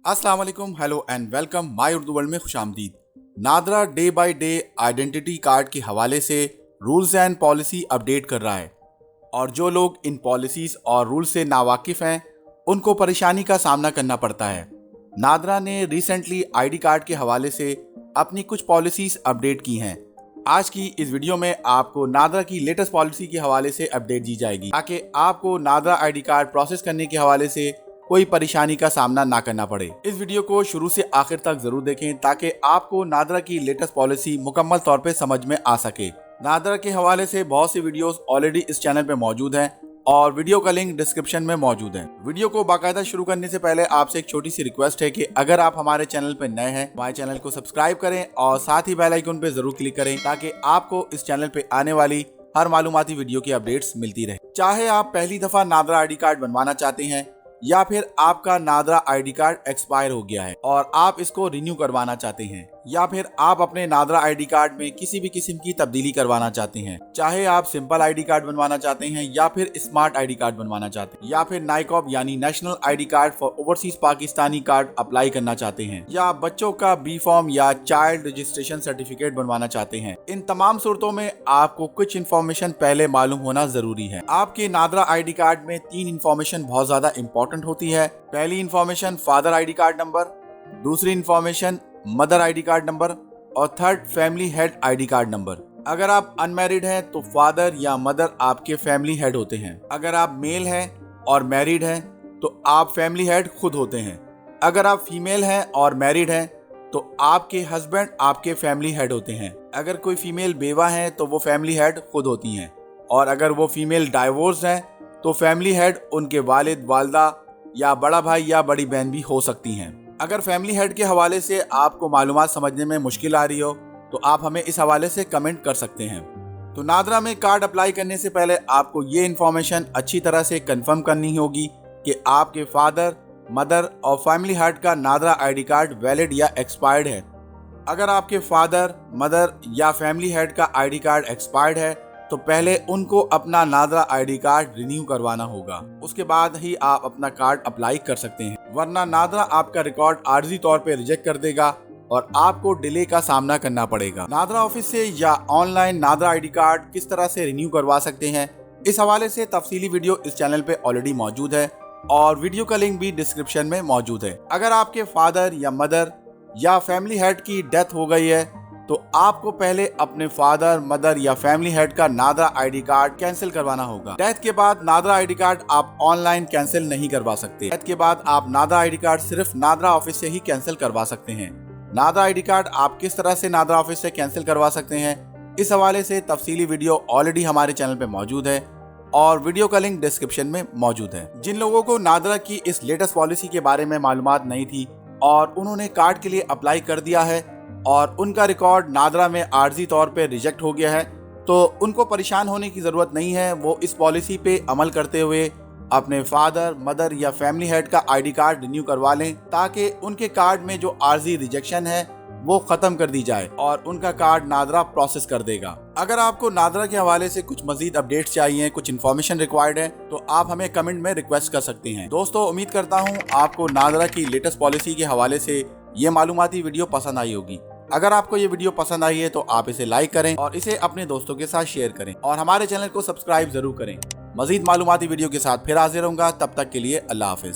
अस्सलाम वालेकुम, hello and welcome my Urdu world में खुशामदीद। NADRA day by day identity card के हवाले से रूल्स एंड पॉलिसी अपडेट कर रहा है और जो लोग इन पॉलिसीज़ और रूल्स से नावाकिफ़ हैं उनको परेशानी का सामना करना पड़ता है। नादरा ने रिसेंटली आईडी कार्ड के हवाले से अपनी कुछ पॉलिसीज़ अपडेट की हैं। आज की इस वीडियो में आपको नादरा की लेटेस्ट पॉलिसी के हवाले से अपडेट दी जाएगी ताकि आपको नादरा आईडी कार्ड प्रोसेस करने के हवाले से कोई परेशानी का सामना ना करना पड़े। इस वीडियो को शुरू से आखिर तक जरूर देखें ताकि आपको नादरा की लेटेस्ट पॉलिसी मुकम्मल तौर पे समझ में आ सके। नादरा के हवाले से बहुत सी वीडियोस ऑलरेडी इस चैनल पे मौजूद हैं और वीडियो का लिंक डिस्क्रिप्शन में मौजूद है। वीडियो को बाकायदा शुरू करने से पहले आपसे एक छोटी सी रिक्वेस्ट है कि अगर आप हमारे चैनल पे नए हैं हमारे चैनल को सब्सक्राइब करें और साथ ही बेल आइकन पे जरूर क्लिक करें ताकि आपको इस चैनल पे आने वाली हर मालूमाती वीडियो की अपडेट्स मिलती रहे। चाहे आप पहली दफा नादरा आईडी कार्ड बनवाना चाहते हैं या फिर आपका नादरा आईडी कार्ड एक्सपायर हो गया है और आप इसको रिन्यू करवाना चाहते हैं या फिर आप अपने नादरा आईडी कार्ड में किसी भी किस्म की तब्दीली करवाना चाहते हैं, चाहे आप सिंपल आईडी कार्ड बनवाना चाहते हैं या फिर स्मार्ट आईडी कार्ड बनवाना चाहते हैं या फिर नाइकॉब यानी national ID card for overseas Pakistani card apply करना चाहते हैं या बच्चों का बी फॉर्म या चाइल्ड रजिस्ट्रेशन सर्टिफिकेट बनवाना चाहते हैं, इन तमाम सूरतों में आपको कुछ इन्फॉर्मेशन पहले मालूम होना जरूरी है। आपके नादरा आईडी कार्ड में 3 इन्फॉर्मेशन बहुत ज्यादा इंपॉर्टेंट होती है। पहली information father ID card number, दूसरी information mother ID card number और third family head ID card number. अगर आप अनमैरिड हैं तो फादर या मदर आपके फैमिली हेड होते हैं। अगर आप मेल हैं और मैरिड हैं तो आप फैमिली हेड खुद होते हैं। अगर आप फीमेल हैं और मैरिड हैं तो आपके हस्बैंड आपके फैमिली हेड होते हैं। अगर कोई फीमेल बेवा है तो वो फैमिली हेड खुद होती हैं और अगर वो फीमेल डाइवोर्स हैं तो फैमिली हेड उनके वालिद, वालदा या बड़ा भाई या बड़ी बहन भी हो सकती हैं। अगर फैमिली हेड के हवाले से आपको मालूमात समझने में मुश्किल आ रही हो तो आप हमें इस हवाले से कमेंट कर सकते हैं। तो नादरा में कार्ड अप्लाई करने से पहले आपको ये इन्फॉर्मेशन अच्छी तरह से कंफर्म करनी होगी कि आपके फादर, मदर और फैमिली हेड का नादरा आईडी कार्ड वैलिड या एक्सपायर्ड है। अगर आपके फादर, मदर या फैमिली हेड का आईडी कार्ड एक्सपायर्ड है तो पहले उनको अपना नादरा आईडी कार्ड रिन्यू करवाना होगा, उसके बाद ही आप अपना कार्ड अप्लाई कर सकते हैं, वरना नादरा आपका रिकॉर्ड आर्जी तौर पे रिजेक्ट कर देगा और आपको डिले का सामना करना पड़ेगा। नादरा ऑफिस से या ऑनलाइन नादरा आईडी कार्ड किस तरह से रिन्यू करवा सकते हैं, इस हवाले से तफसीली वीडियो इस चैनल पे ऑलरेडी मौजूद है और वीडियो का लिंक भी डिस्क्रिप्शन में मौजूद है। अगर आपके फादर या मदर या फैमिली हेड की डेथ हो गई है तो आपको पहले अपने फादर, मदर या फैमिली हेड का नादरा आईडी कार्ड कैंसिल करवाना होगा। डेथ के बाद नादरा आईडी कार्ड आप ऑनलाइन कैंसिल नहीं करवा सकते। डेथ के बाद आप नादरा आईडी कार्ड सिर्फ नादरा ऑफिस से ही कैंसिल करवा सकते हैं। नादरा आईडी कार्ड आप किस तरह से नादरा ऑफिस से कैंसिल करवा सकते हैं, इस हवाले से तफसीली वीडियो ऑलरेडी हमारे चैनल पे मौजूद है और वीडियो का लिंक डिस्क्रिप्शन में मौजूद है। जिन लोगों को नादरा की इस लेटेस्ट पॉलिसी के बारे में मालूमात नहीं थी और उन्होंने कार्ड के लिए अप्लाई कर दिया है और उनका रिकॉर्ड नादरा में आर्जी तौर पे रिजेक्ट हो गया है तो उनको परेशान होने की ज़रूरत नहीं है। वो इस पॉलिसी पे अमल करते हुए अपने फादर, मदर या फैमिली हेड का आईडी कार्ड रिन्यू करवा लें ताकि उनके कार्ड में जो आर्जी रिजेक्शन है वो ख़त्म कर दी जाए और उनका कार्ड नादरा प्रोसेस कर देगा। अगर आपको नादरा के हवाले से कुछ मजीद अपडेट्स चाहिए, कुछ इन्फॉर्मेशन रिक्वायर्ड है तो आप हमें कमेंट में रिक्वेस्ट कर सकते हैं। दोस्तों, उम्मीद करता हूँ आपको नादरा की लेटेस्ट पॉलिसी के हवाले से ये मालूमाती वीडियो पसंद आई होगी। अगर आपको ये वीडियो पसंद आई है तो आप इसे लाइक करें और इसे अपने दोस्तों के साथ शेयर करें और हमारे चैनल को सब्सक्राइब जरूर करें। मजीद मालूमाती वीडियो के साथ फिर हाजिर होऊंगा, तब तक के लिए अल्लाह हाफिज।